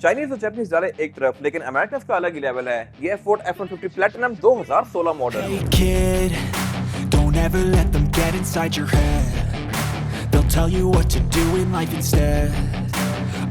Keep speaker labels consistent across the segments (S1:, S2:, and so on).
S1: Chinese और Japanese डाले एक तरफ, लेकिन अमेरिकन का अलग ही लेवल है। ये Ford F-150 platinum 2016 model.
S2: Hey kid, don't ever let them get inside your head. They'll tell you what to do in life instead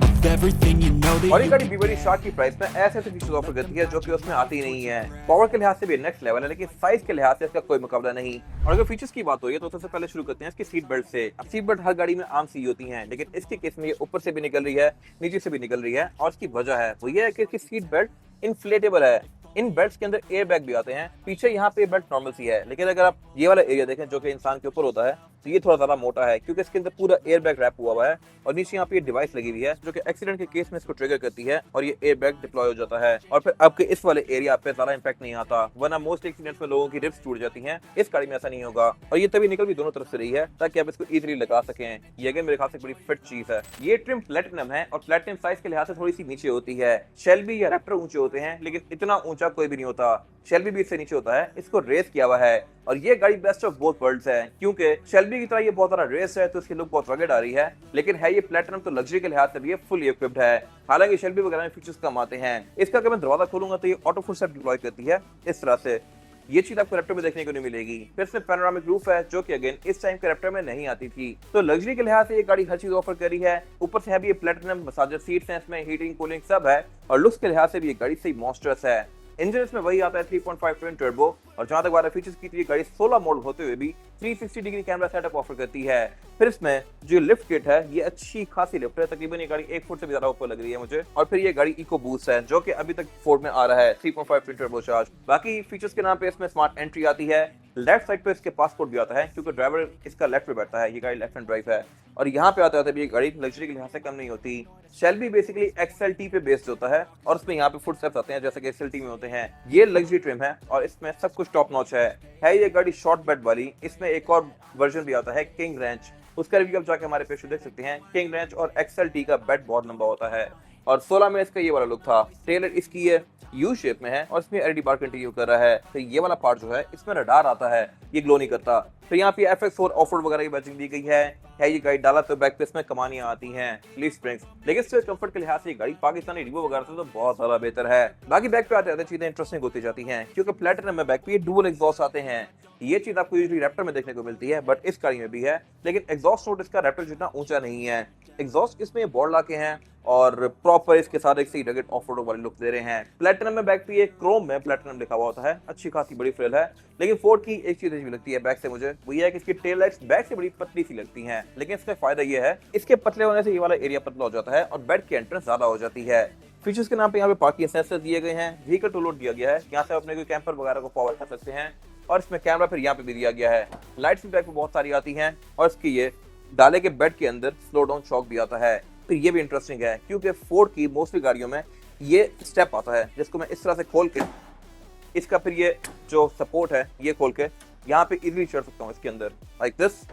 S2: of everything you know that
S1: और ये
S2: you
S1: गाड़ी
S2: can.
S1: भी बड़ी short की price में ऐसे features offer करती है जो कि उसमें आती ही नहीं है। पावर के लिहाज से भी नेक्स्ट लेवल है, लेकिन साइज के लिहाज से इसका कोई मुकाबला नहीं। और अगर फीचर्स की बात हो तो सबसे पहले शुरू करते हैं इसकी सीट बेल्ट से। अब सीट बेल्ट हर गाड़ी में आम सी होती हैं, लेकिन इसके केस में ये ऊपर से भी निकल रही है, नीचे से भी निकल रही है। और इसकी वजह है वो ये है कि इसकी सीट बेल्ट इन्फ्लेटेबल है। इन बेल्ट्स के अंदर एयर बैग भी आते हैं। पीछे यहाँ पे बेल्ट नॉर्मल सी है, लेकिन अगर आप ये वाला एरिया देखें जो कि इंसान के ऊपर होता है, तो ये थोड़ा ज्यादा मोटा है क्योंकि इसके अंदर पूरा एयर बैग रैप हुआ है। और नीचे यहाँ पे ये डिवाइस लगी हुई है जो कि एक्सीडेंट के केस में इसको ट्रिगर करती है और ये एयर बैग डिप्लॉय हो जाता है। और फिर आपके इस वाले एरिया पे ज्यादा इंपैक्ट नहीं आता, वरना मोस्ट एक्सीडेंट्स में लोगों की रिब्स टूट जाती हैं। इस गाड़ी में ऐसा नहीं होगा। और ये तभी निकल भी दोनों तरफ से रही है ताकि आप इसको इजीली लगा सकें। ये अगर मेरे ख्याल से बड़ी फिट चीज है। ये ट्रिम प्लैटिनम है और प्लैटिनम साइज के लिहाज से थोड़ी सी नीचे होती है। शेल्बी या रैप्टर ऊंचे होते हैं, लेकिन इतना ऊंचा कोई भी नहीं होता। शेल्बी भी इससे नीचे होता है। इसको रेस किया हुआ है और ये गाड़ी बेस्ट ऑफ बोथ वर्ल्ड्स है, क्योंकि शेल्बी की तरह ये बहुत सारा रेस है तो इसकी लुक बहुत रगड़ आ रही है, लेकिन है ये प्लैटिनम तो लग्जरी के लिहाज से भी ये फुली इक्विप्ड है। हालांकि शेल्बी वगैरह में फीचर्स कम आते हैं। इसका अगर मैं दरवाजा खोलूंगा तो ये ऑटो फुट स्टेप डिप्लॉय करती है इस तरह से। ये चीज आपको रैप्टर में देखने को नहीं मिलेगी। फिर इसमें पैनोरामिक रूफ है जो कि अगेन इस टाइम के रैप्टर में नहीं आती थी। तो लग्जरी के लिहाज से ये गाड़ी हर चीज ऑफर करी है। ऊपर से है भी ये प्लैटिनम, मसाजर सीट्स हैं इसमें, हीटिंग कूलिंग सब है। और लुक्स के लिहाज से भी ये गाड़ी सही मॉन्स्टरस है। इंजन इसमें वही आता है 3.5 ट्विन टर्बो। और जहां तक बात है फीचर्स की, ये गाड़ी 16 मॉडल होते हुए भी 360 डिग्री कैमरा सेटअप ऑफर करती है। फिर इसमें जो लिफ्ट किट है ये अच्छी खासी लिफ्ट है, तकरीबन ये गाड़ी 1 फुट से भी ज्यादा ऊपर लग रही है मुझे। और फिर ये गाड़ी इको बूस्ट है जो कि अभी तक फोर्ड में आ रहा है, 3.5 ट्विन टर्बो चार्ज। बाकी फीचर्स के नाम पे इसमें स्मार्ट एंट्री आती है। लेफ्ट साइड पे इसके पासपोर्ट भी आता है क्योंकि ड्राइवर इसका लेफ्ट पे बैठता है। ये गाड़ी लेफ्ट हैंड ड्राइव है। और यहाँ पे आते भी ये गाड़ी लग्जरी के लिहाज से कम नहीं होती। शेल्बी बेसिकली XLT पे बेस्ड होता है और उसमें यहाँ पे फुट स्टेप्स आते हैं जैसे कि XLT में होते हैं। ये लग्जरी ट्रिम है और इसमें सब कुछ टॉप नॉच है ये गाड़ी शॉर्ट बेड वाली। इसमें एक और वर्जन भी आता है किंग रेंच, उसका रिव्यू आप जाके हमारे पेज देख सकते हैं। किंग रेंच और XLT का बेड बहुत लंबा होता है। और 16 में इसका ये वाला लुक था। टेलर इसकी ये यू शेप में है और इसमें LED बार कंटिन्यू कर रहा है। तो ये वाला पार्ट जो है इसमें रडार आता है, ये ग्लो नहीं करता। फिर यहाँ पे FX4 ऑफ-रोड वगैरह की बैचिंग दी गई है। ये गाड़ी डाला तो बैक पे इसमें कमानियां आती हैं, लीफ स्प्रिंग्स, लेकिन स्पेस कंफर्ट के लिहाज से ये गाड़ी पाकिस्तानी रिवो वगैरह से तो बहुत ज्यादा बेहतर है। बाकी बैक पे आते चीजें इंटरेस्टिंग होती जाती हैं क्योंकि प्लैटिनम में बैक पे डुअल एग्जॉस्ट आते हैं। ये चीज आपको यूजुअली रैप्टर में देखने को मिलती है, बट इस गाड़ी में भी है, लेकिन एग्जॉस्ट नोट इसका रैप्टर जितना ऊंचा नहीं है। एग्जॉस्ट इसमें बोर्ड लाके हैं और प्रॉपर इसके साथ एक सही रगड़ ऑफ-रोड वाली लुक दे रहे हैं। प्लैटिनम में बैक पे ये क्रोम में प्लैटिनम लिखा हुआ होता है, अच्छी खासी बड़ी फ्रेल है। लेकिन फोर्ड की एक चीज भी लगती है बैक से मुझे, वो ये है कि इसकी टेल लाइट्स बैक से बड़ी पतली सी लगती हैं, लेकिन इसका फायदा ये है इसके पतले होने से ये वाला एरिया पतला हो जाता है और बेड की एंट्रेंस ज्यादा हो जाती है। फीचर्स के नाम पे यहाँ पे पार्किंग सेंसर दिए गए हैं, व्हीकल टू लोड दिया गया है, यहाँ से अपने कोई कैंपर वगैरह को पावर कर सकते हैं। और इसमें कैमरा फिर यहाँ पे भी दिया गया है। लाइट्स भी बैक पे बहुत सारी आती हैं और इसकी ये डाले के बेड के अंदर स्लो डाउन शॉक भी आता है। फिर ये भी इंटरेस्टिंग है क्योंकि फोर्ड की मोस्टली गाड़ियों में ये स्टेप आता है जिसको मैं इस तरह से खोल के, इसका फिर ये जो सपोर्ट है ये खोल के यहाँ पे इजीली चढ़ सकता हूँ इसके अंदर लाइक दिस।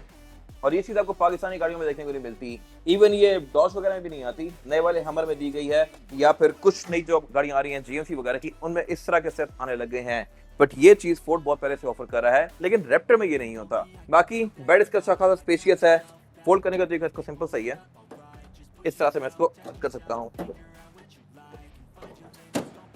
S1: और ये चीज आपको पाकिस्तानी गाड़ियों में देखने को नहीं मिलती। इवन ये डॉज वगैरह में भी नहीं आती। नए वाले हमर में दी गई है या फिर कुछ नई जो गाड़ियां आ रही हैं GMC वगैरह की, उनमें इस तरह के स्टेप्स आने लगे हैं। बट ये चीज फोर्ड बहुत पहले से ऑफर कर रहा है, लेकिन रैप्टर में ये नहीं होता। बाकी बेड इसका अच्छा खासा स्पेशियस है। फोल्ड करने का तरीका इसको सिंपल सही है, इस तरह से मैं इसको कर सकता हूँ।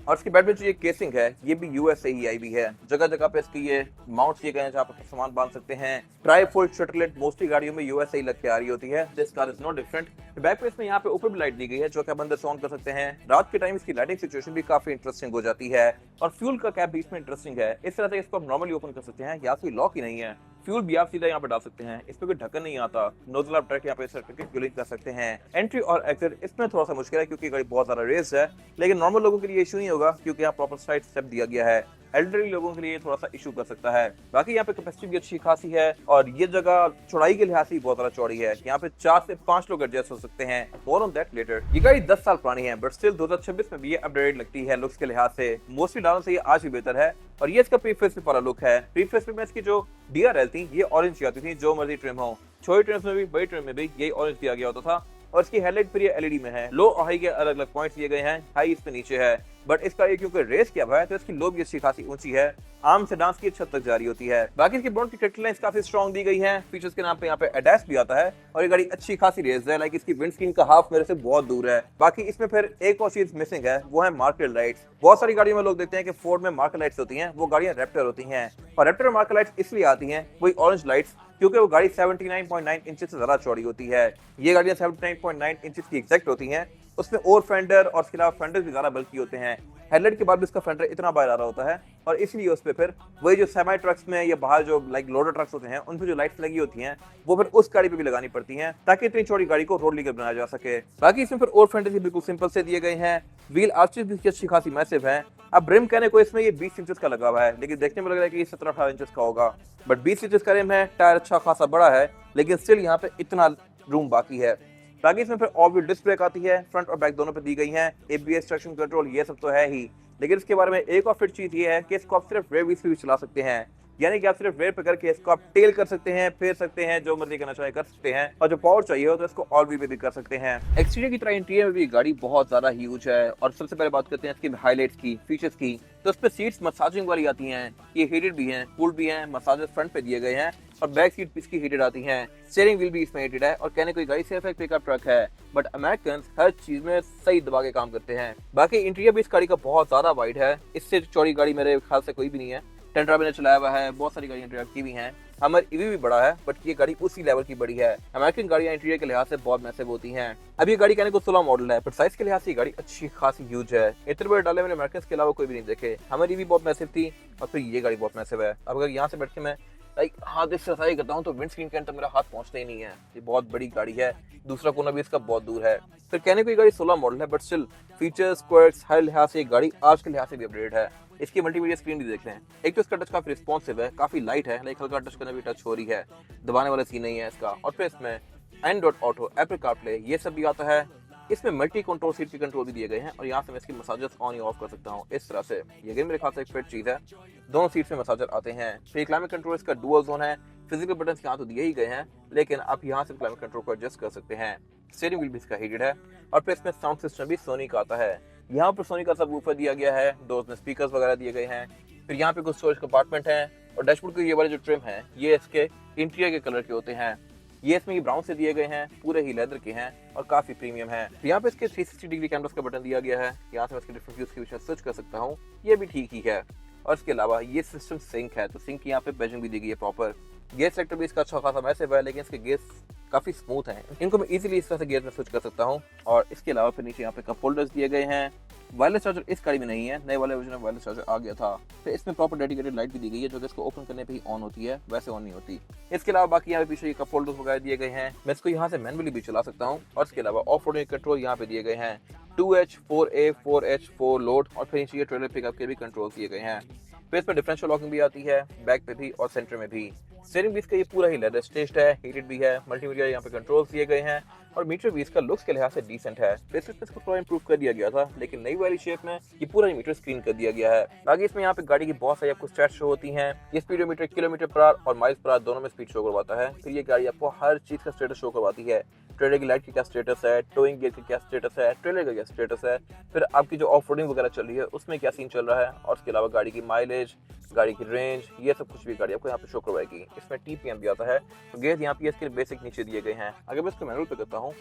S1: और इसकी बेड में जो ये केसिंग है ये भी US से ही आई हुई है। जगह जगह पे इसकी ये माउंट किए गए हैं जहाँ पर सामान बांध सकते हैं। ट्राई फोल्ड शटरलेट मोस्टली गाड़ियों में US से ही लग के आ रही होती है। This car is no different. Back पे इसमें यहाँ पे ऊपर भी लाइट दी गई है जो कि आप अंदर से ऑन कर सकते हैं। रात के टाइम इसकी लाइटिंग सिचुएशन भी काफी इंटरेस्टिंग हो जाती है। और फ्यूल का कैप भी इसमें इंटरेस्टिंग है। इस तरह से इसको आप नॉर्मली ओपन कर सकते हैं, या कोई लॉक ही नहीं है। फ्यूल भी आप सीधा यहाँ पे डाल सकते हैं, इस पे कोई ढक्कन नहीं आता। नोजल आप डायरेक्ट यहाँ पे इंसर्ट करके फ्यूलिंग कर सकते हैं। एंट्री और एग्जिट इसमें थोड़ा सा मुश्किल है क्योंकि गाड़ी बहुत ज्यादा रेस है, लेकिन नॉर्मल लोगों के लिए इशू नहीं होगा क्योंकि यहाँ प्रॉपर साइड स्टेप दिया गया है। एल्डरली लोगों के लिए थोड़ा सा इशू कर सकता है। बाकी यहाँ पे कैपेसिटी भी अच्छी खासी है और ये जगह चौड़ाई के लिहाज से बहुत ज्यादा चौड़ी है। यहाँ पे 4 से 5 लोग एडजस्ट हो सकते हैं। More on that later. ये गाड़ी 10 साल पुरानी है बट स्टिल 2026 में भी ये अपडेटेड लगती है लुक्स के लिहाज से। मोस्टली डालों से ये आज भी बेहतर है। और ये इसका प्रीफेस वाला लुक है। प्रीफेस में इसकी जो DRL थी ये ऑरेंज आती थी, जो मर्जी ट्रिम हो। छोटी ट्रिम्स में भी बड़ी ट्रिम में भी यही ऑरेंज दिया गया होता था। और इसकी हेडलाइट फिर ये LED में है। लो और हाई के अलग अलग पॉइंट्स दिए गए हैं। हाई इस पे नीचे है। बट इसका ये क्योंकि रेस किया हुआ है तो इसकी लो भी अच्छी खासी ऊंची है, आम सेडान्स की छत तक जारी होती है। बाकी इसकी बोनट की कैरेक्टर लाइंस काफी स्ट्रॉन्ग दी गई है। फीचर्स के नाम पे यहाँ पे एडास भी आता है और ये गाड़ी अच्छी खासी रेस है, लाइक इसकी विंड स्क्रीन का हाफ मेरे से बहुत दूर है। बाकी इसमें फिर एक और चीज मिसिंग है, वो है मार्केट लाइट्स। बहुत सारी गाड़ियों में लोग देखते हैं कि फोर्ड में मार्केट लाइट्स होती हैं, वो गाड़ियां रैप्टर होती हैं और रैप्टर में मार्केट लाइट्स इसलिए आती हैं, वही ऑरेंज लाइट्स, क्योंकि वो गाड़ी 79.9 इंच से ज्यादा चौड़ी होती है। ये गाड़ियां 79.9 इंच की एग्जैक्ट होती हैं। उसमें ओवर फेंडर और इसके अलावा फेंडर भी ज्यादा बल्कि होते हैं। हेडलाइट के बाद भी इसका फेंडर इतना बाहर आ रहा होता है और इसलिए उस पे फिर वही जो सेमी ट्रक्स में या बाहर जो लाइक लोडर ट्रक्स होते हैं उन पे जो लाइट्स लगी होती हैं वो फिर उस गाड़ी पे भी लगानी पड़ती हैं ताकि इतनी चौड़ी गाड़ी को रोड लीगल बनाया जा सके। बाकी इसमें फिर ओवर फेंडर भी बिल्कुल सिंपल से दिए गए हैं। व्हील आर्चेस भी अच्छी खासी मैसिव है। अब रिम कहने को इसमें ये 20 इंचेस का लगा हुआ है, लेकिन देखने में लग रहा है कि ये 17-18 इंचेस का होगा, बट 20 इंचेस का रिम है। टायर अच्छा खासा बड़ा है, लेकिन स्टिल यहाँ पे इतना रूम बाकी है। बाकी इसमें फिर ऑल व्हील डिस्क ब्रेक आती है, फ्रंट और बैक दोनों पे दी गई हैं। एबीएस, ट्रैक्शन कंट्रोल, ये सब तो है ही, लेकिन इसके बारे में एक और फिट चीज ये है कि इसको आप सिर्फ रेयर व्हील्स पे भी चला सकते हैं, यानी कि आप सिर्फ रेयर पे करके इसको आप टेल कर सकते हैं, फेर सकते हैं, जो मर्जी करना चाहे कर सकते हैं, और जो पावर चाहिए हो तो इसको ऑल व्हील पे भी कर सकते हैं। एक्सटीरियर की तरह इंटीरियर में भी गाड़ी बहुत ज्यादा ह्यूज है। और सबसे पहले बात करते हैं इसकी हाईलाइट्स की, फीचर्स की। तो इस पे सीट्स मसाजिंग वाली आती हैं, ये हीटेड भी हैं, कूल्ड भी हैं, मसाजेस फ्रंट पे दिए गए हैं और बैक सीट इसकी हीटेड आती हैं। स्टीयरिंग व्हील भी इसमें हीटेड है और कहने कोई गाड़ी सिर्फ एक पिकअप ट्रक है, बट अमेरिकन हर चीज में सही दबा के काम करते हैं। बाकी इंटीरियर भी इस गाड़ी का बहुत ज्यादा वाइड है, इससे चौड़ी गाड़ी मेरे ख्याल से कोई भी नहीं है। टेंड्रा मैंने चलाया हुआ है, बहुत सारी गाड़ियां इंटीरियर की भी हैं। हमर ईवी भी बड़ा है, बट ये गाड़ी उसी लेवल की बड़ी है। अमेरिकन गाड़ियां इंटीरियर के लिहाज से बहुत मैसिव होती हैं। अब ये गाड़ी कहने को 16 मॉडल है, बट साइज के लिहाज से ये गाड़ी अच्छी खासी ह्यूज है। इतने बड़े डाले मैंने अमेरिकन के अलावा कोई भी नहीं देखे। हमर ईवी बहुत मैसिव थी और फिर ये गाड़ी बहुत मैसिव है। अब अगर यहाँ से बैठ के मैं लाइक हाथ से सफाई करता हूँ तो विंड स्क्रीन के अंदर मेरा हाथ पहुंचता ही नहीं है। ये बहुत बड़ी गाड़ी है, दूसरा कोना भी इसका बहुत दूर है। फिर कहने को ये गाड़ी 16 मॉडल है, बट स्टिल फीचर्स, क्वर्क्स, हर लिहाज से ये गाड़ी आज के लिहाज से भी अपडेट है। इसकी मल्टीमीडिया स्क्रीन भी देख लें। एक तो इसका टच काफी रिस्पॉन्सिव है, काफी लाइट है, लाइक हल्का टच करने भी टच हो रही है, दबाने वाला सीन नहीं है इसका। और फिर इसमें एंड्रॉइड ऑटो, एप्पल कारप्ले, ये सब भी आता है। इसमें मल्टी कंट्रोल, सीट के कंट्रोल भी दिए गए हैं और यहाँ से मैं इसकी मसाजर्स ऑन या ऑफ कर सकता हूँ इस तरह से। ये मेरे ख्याल से एक फिट चीज है। दोनों सीट में मसाजर आते हैं। फिर क्लाइमेट कंट्रोल इसका डुअल जोन है। फिजिकल बटन यहाँ तो दिए ही गए हैं, लेकिन आप यहाँ से क्लाइमेट कंट्रोल को एडजस्ट कर सकते हैं। स्टीयरिंग व्हील भी इसका हीटेड है और फिर इसमें साउंड सिस्टम भी सोनी का आता है। यहाँ पर सोनी का सबवूफर दिया गया है, डोर्स में स्पीकर्स वगैरह दिए गए हैं। फिर यहाँ पे कुछ स्टोरेज कंपार्टमेंट है और डैशबोर्ड के ये वाले जो ट्रिम है ये इसके इंटीरियर के कलर के होते हैं। ये इसमें ब्राउन से दिए गए हैं, पूरे ही लेदर के हैं और काफी प्रीमियम है। यहाँ पे इसके 360 डिग्री कैमरास का बटन दिया गया है, यहाँ से मैं इसके डिफरेंट व्यूज के विषय स्विच कर सकता हूँ, ये भी ठीक ही है। और इसके अलावा ये सिस्टम सिंक है, तो सिंक यहाँ पे बेजिंग भी दी गई है प्रॉपर। गेयर सेक्टर भी इसका अच्छा खासा मैसिव है, लेकिन इसके गेयर्स काफी स्मूथ हैं, इनको मैं इजीली इस तरह से गेयर में स्विच कर सकता हूँ। और इसके अलावा फिर नीचे यहाँ पे कप होल्डर्स दिए गए हैं। वायरलेस चार्जर इस गाड़ी में नहीं है, नए वाले वर्जन में वायरलेस चार्जर आ गया था। फिर इसमें प्रॉपर डेडिकेटेड लाइट भी दी गई है, जो कि इसको ओपन करने पे ही ऑन होती है, वैसे ऑन नहीं होती। इसके अलावा बाकी यहाँ पे पीछे कप होल्डर्स वगैरह दिए गए हैं, मैं इसको यहाँ से मैनुअली भी चला सकता हूँ। और इसके अलावा ऑफ रोडिंग कंट्रोल यहाँ पे दिए गए हैं, 2H, 4A, 4H, 4 लोड और फिर नीचे ट्रेलर पिकअप के भी कंट्रोल दिए गए हैं। फिर इसमें डिफरेंशियल लॉकिंग भी आती है, बैक पे भी और सेंटर में भी। स्टीयरिंग भी इसका ये पूरा ही लेदर स्टेज्ड है, हीटेड भी है, मल्टीमीडिया यहाँ पे कंट्रोल्स दिए गए हैं और मीटर भी इसका लुक्स के लिहाज से डिसेंट है। बेसिक पे इसको थोड़ा इंप्रूव कर दिया गया था, लेकिन नई वाली शेप में ये पूरा ही मीटर स्क्रीन कर दिया गया है। बाकी इसमें यहाँ पे गाड़ी की बहुत सारी आपको स्टैट्स शो होती हैं। ये स्पीडोमीटर किलोमीटर पर आवर और माइल्स पर आवर दोनों में स्पीड शो करवाता है। फिर ये गाड़ी आपको हर चीज का स्टेटस शो करवाती है। ट्रेलर की लाइट की क्या स्टेटस है, टोइंग गियर की क्या स्टेटस है, ट्रेलर का क्या स्टेटस है, फिर आपकी जो ऑफ रोडिंग वगैरह चल रही है उसमें क्या सीन चल रहा है, और उसके अलावा गाड़ी की माइलेज, गाड़ी की रेंज, ये सब कुछ भी गाड़ी आपको यहाँ पे शो करवाएगी। इसमें TPM भी आता है। तो गेयर यहाँ पे इसके बेसिक नीचे दिए गए हैं। अगर मैं इसको मैनुअल पे करता हूँ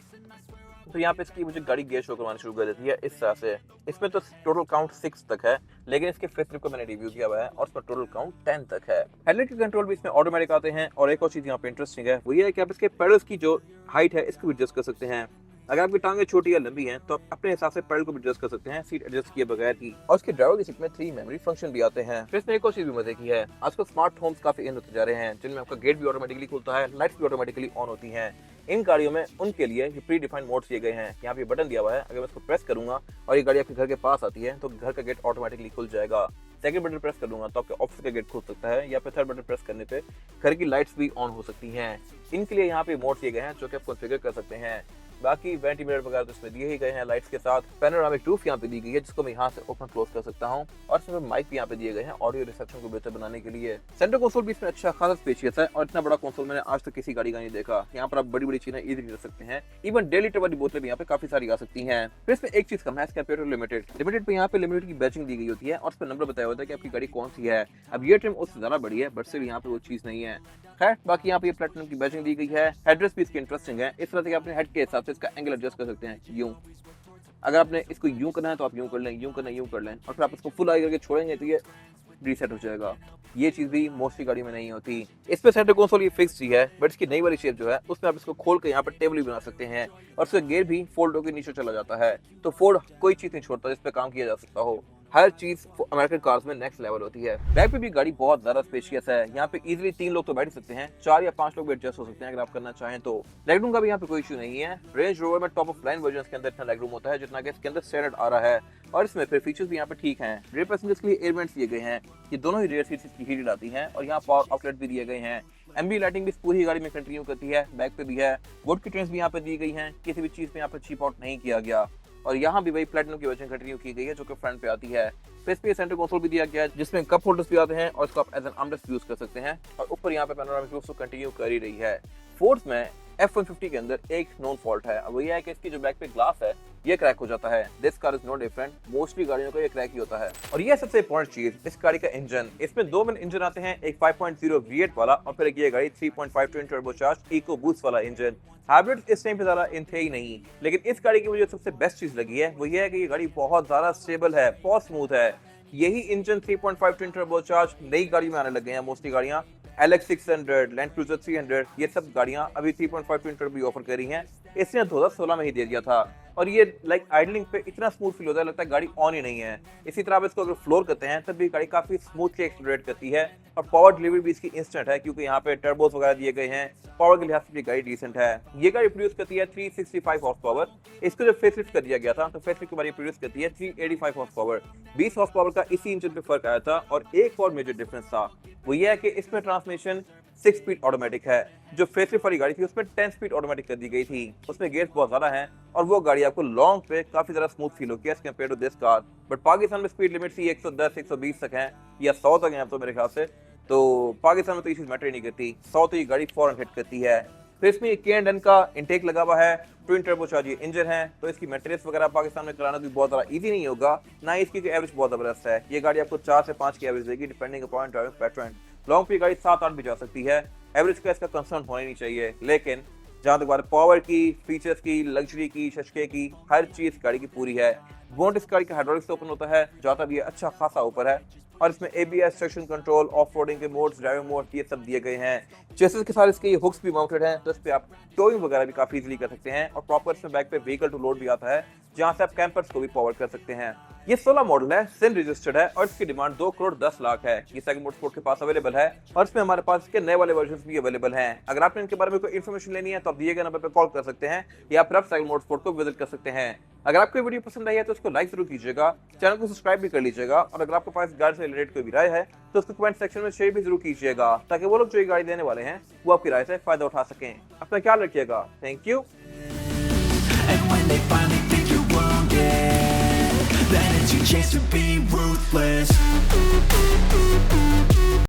S1: तो यहाँ पे इसकी मुझे गाड़ी गियर शो करवानी शुरू कर देती है इस तरह से। इसमें तो टोटल काउंट 6 तक है, लेकिन इसके फिफ्थ ट्रिप को मैंने रिव्यू किया हुआ है और उसमें टोटल काउंट 10 तक है। हेडलाइट के कंट्रोल भी इसमें ऑटोमेटिक आते हैं। और एक और चीज यहाँ पे इंटरेस्टिंग है, वो ये है कि आप इसके पेडल्स की जो हाइट है इसको भी एडजस्ट कर सकते हैं। अगर आपकी टांगे छोटी या लंबी हैं तो आप अपने हिसाब से पैडल को भी एडजस्ट कर सकते हैं, सीट एडजस्ट किए बगैर ही। और उसके ड्राइवर की सीट में 3 मेमोरी फंक्शन भी आते हैं। फिर इसमें एक और चीज भी मजे की है, आजकल स्मार्ट होम्स काफी इन होते जा रहे हैं, जिनमें आपका गेट भी ऑटोमेटिकली खुलता है, लाइट्स भी ऑटोमेटिकली ऑन होती हैं। इन गाड़ियों में उनके लिए प्री डिफाइंड मोड्स दिए गए हैं। यहाँ पे बटन दिया हुआ है, अगर मैं इसको प्रेस करूंगा और ये गाड़ी आपके घर के पास आती है तो घर का गेट ऑटोमेटिकली खुल जाएगा। सेकंड बटन प्रेस कर दूंगा तो आपके ऑफिस का गेट खुल सकता है, या फिर थर्ड बटन प्रेस करने पे घर की लाइट्स भी ऑन हो सकती हैं। इनके लिए यहाँ पे मोड दिए गए हैं जो कि आप कॉन्फ़िगर कर सकते हैं। बाकी वेंटिलेटर वगैरह तो इसमें दिए ही गए हैं लाइट्स के साथ। पैनोरामिक रूफ यहाँ पे दी गई है जिसको मैं यहाँ से ओपन क्लोज कर सकता हूँ, और इसमें माइक भी यहाँ पे दिए गए हैं ऑडियो रिसेप्शन को बेहतर बनाने के लिए। सेंटर कंसोल भी इसमें अच्छा खासा स्पेशियस है, और इतना बड़ा कंसोल मैंने आज तक किसी गाड़ी का नहीं देखा। यहाँ पर आप बड़ी बड़ी चीजें इजीली रख सकते हैं, इवन डेली लीटर वाली बोतलें भी यहाँ पे काफी सारी आ सकती हैं। फिर इसमें एक चीज कम है कंपेयर टू लिमिटेड पे यहाँ पे लिमिटेड की बैचिंग दी गई होती है, और उस पर नंबर बताया होता है कि आपकी गाड़ी कौन सी है। अब ये ट्रिम उससे ज्यादा बड़ी है, बट सिर्फ यहाँ पे वो चीज नहीं है। खैर बाकी यहाँ पे ये प्लेटिनम की बैचिंग दी गई है। हेडरेस्ट भी इसकी इंटरेस्टिंग है, इस तरह से अपने हेड के हिसाब से इसका एंगल एडजस्ट कर सकते हैं। यूं अगर आपने इसको यूं करना है तो आप यूं कर लें, यूं करना यूं कर लें, और फिर आप इसको फुल आई करके छोड़ेंगे तो ये रीसेट हो जाएगा। ये चीज भी मोस्टली गाड़ी में नहीं होती। इस पे सेंटर कंसोल ये फिक्स ही है, बट इसकी नई वाली शेप जो है उसमें आप इसको खोल के यहाँ पर टेबल भी बना सकते हैं, और उसका गेयर भी फोल्ड होकर नीचे चला जाता है। तो फोर्ड कोई चीज नहीं छोड़ता जिस पे काम किया जा सकता हो। हर चीज अमेरिकन कार्स में नेक्स्ट लेवल होती है। बैक पे भी गाड़ी बहुत ज्यादा स्पेशियस है, यहाँ पे इजीली 3 लोग तो बैठ सकते हैं, 4 या 5 लोग भी एडजस्ट हो सकते हैं अगर आप करना चाहें तो। लेगरूम का भी यहाँ पे कोई इशू नहीं है। रेंज रोवर में टॉप ऑफ लाइन वर्जन के अंदर इतना लेगरूम होता है जितना कि इसके अंदर स्टैंडर्ड आ रहा है, और इसमें फिर फीचर्स भी यहाँ पे ठीक हैं। रेयर पैसेंजर्स के लिए एयर वेंट्स दिए गए हैं, ये दोनों ही रेयर सीट्स की हीटेड आती हैं, और यहाँ पावर आउटलेट भी दिए गए हैं। एम्बी लाइटिंग भी पूरी गाड़ी में कंटिन्यू करती है, बैक पे भी है। वुड की ट्रेन्स भी यहाँ पे दी गई हैं, किसी भी चीज पे यहाँ पे चीप आउट नहीं किया गया, और यहाँ भी वही प्लेटिनम की वर्जन कंटिन्यू की गई है जो कि फ्रंट पे आती है। फेस पे सेंटर कंसोल भी दिया गया है जिसमें कप होल्डर्स भी आते हैं, और इसको आप एज एन आर्मरेस्ट यूज कर सकते हैं, और ऊपर यहाँ पे पैनोरामिक रूफ तो कंटिन्यू कर ही रही है। फोर्स में F150 के अंदर एक नोन फॉल्ट है, वो ये है कि इसकी जो बैक पे ग्लास है ये क्रैक हो जाता है। This car is no different, mostly गाड़ियों का ये क्रैक ही होता है। और ये सबसे इंपॉर्टेंट चीज इस गाड़ी का इंजन। इसमें 2 मेन इंजन आते हैं, एक 5.0 V8 वाला, और फिर एक ये गाड़ी 3.5 ट्विन टर्बोचार्ज इको बूस्ट वाला इंजन। हाइब्रिड इस टाइम पे ज्यादा इन थे ही नहीं, लेकिन इस गाड़ी की मुझे सबसे बेस्ट चीज लगी है वो ये है कि ये गाड़ी बहुत ज्यादा स्टेबल है, बहुत स्मूथ है। यही इंजन 3.5 ट्विन टर्बोचार्ज नई गाड़ी में आने लग गए हैं। मोस्टली गाड़ियां LX 600, लैंड क्रूजर 300, ये सब गाड़ियां अभी 3.5 ट्विन टर्बो भी ऑफर कर रही हैं। इसने 2016 में ही दे दिया था, और ये लाइक आइडलिंग पे इतना स्मूथ फील होता है, लगता है गाड़ी ऑन ही नहीं है। इसी तरह आप इसको अगर फ्लोर करते हैं तब भी गाड़ी काफी स्मूथली एक्सीलरेट करती है, और पावर डिलीवरी भी इसकी इंस्टेंट है क्योंकि यहाँ पे टर्बोस वगैरह दिए गए हैं। पावर के लिहाज से भी गाड़ी डिसेंट है। ये गाड़ी प्रोड्यूस करती है 365 हॉर्स पावर। इसको जब फेसलिफ्ट कर दिया गया था तो फेसलिफ्ट के बाद ये प्रोड्यूस करती है 385 हॉर्स पावर। 20 हॉर्स पावर का इसी इंजन पे फर्क आया था, और एक और मेजर डिफरेंस था वो ये है कि इसमें ट्रांसमिशन 6 स्पीड ऑटोमेटिक है। जो फेसलिफ्ट वाली गाड़ी थी उसमें 10 स्पीड ऑटोमेटिक कर दी गई थी, उसमें गियर्स बहुत ज्यादा हैं, और वो गाड़ी आपको लॉन्ग पे काफी ज्यादा स्मूथ फील होगी as compare to this car. But Pakistan में स्पीड लिमिट सी 110 120 तक है, या 100 तक है तो मेरे ख्याल से, तो पाकिस्तान में तो ये चीज मैटर ही नहीं करती। 100 तो ये गाड़ी फौरन हिट करती है। फिर इसमें K&N का इंटेक लगा हुआ है, ट्विन टर्बोचार्ज ये इंजन है, तो इसकी मेंटेनेंस वगैरह पाकिस्तान में कराना भी बहुत ज़्यादा इजी नहीं होगा, ना ही इसकी एवरेज बहुत ज़बरदस्त है। ये गाड़ी आपको 4 से 5 की एवरेज देगी depending upon driving pattern. Long पे गाड़ी 7-8 भी जा सकती है, एवरेज का इसका कंसर्न होना ही नहीं चाहिए। लेकिन जहाँ तक बात पावर की, फीचर्स की, लग्जरी की, शशके की, हर चीज़ गाड़ी की पूरी है। बोनट इस गाड़ी का हाइड्रोलिक्स से ओपन होता है, जाता भी अच्छा खासा ऊपर है, और इसमें ABS, traction control, off roading के मोड्स, ड्राइविंग मोड ये सब दिए गए हैं। चेसिस के साथ इसके ये हुक्स भी माउंटेड हैं, तो इस पे आप टोइंग वगैरह भी काफी इजीली कर सकते हैं, और प्रॉपर इसमें बैक पे व्हीकल टू लोड भी आता है जहां से आप कैंपर्स को भी पावर कर सकते हैं। ये 16 मॉडल है, सिन रजिस्टर्ड है, और इसकी डिमांड 2 करोड़ 10 लाख है। ये सेकंड मोटरस्पोर्ट के पास अवेलेबल है, और इसमें हमारे पास इसके नए वाले वर्जन भी अवेलेबल हैं। अगर आपने इनके बारे में कोई इन्फॉर्मेशन लेनी है तो आप दिए गए नंबर पर कॉल कर सकते हैं, या फिर आप सेकंड मोटरस्पोर्ट को विजिट कर सकते हैं। अगर आपको वीडियो पसंद आई है तो इसको लाइक जरूर कीजिएगा, चैनल को सब्सक्राइब भी कर लीजिएगा, और अगर आपके पास गाड़ी से रिलेटेड कोई भी राय है तो उसको कमेंट सेक्शन में शेयर भी जरूर कीजिएगा, ताकि वो लोग जो ये गाड़ी देने वाले हैं वो आपकी राय से फायदा उठा सकें। अपना ख्याल रखिएगा। Thank you.
S2: And when they finally think you're wrong, yeah, then it's your chance to be ruthless.